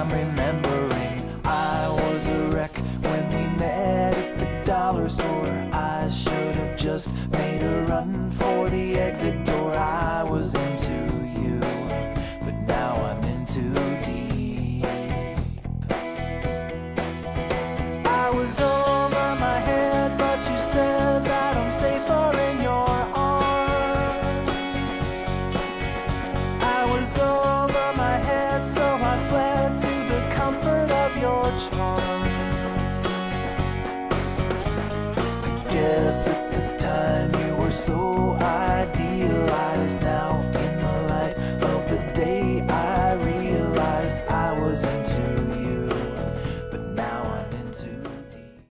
I'm remembering. I was a wreck when we met at the dollar store. I should have just made a run for the exit door. I was into you, but now I'm in too deep. I was over my head, but you said that I'm safer in your arms. I was over my head, so I fled to the comfort of your charms.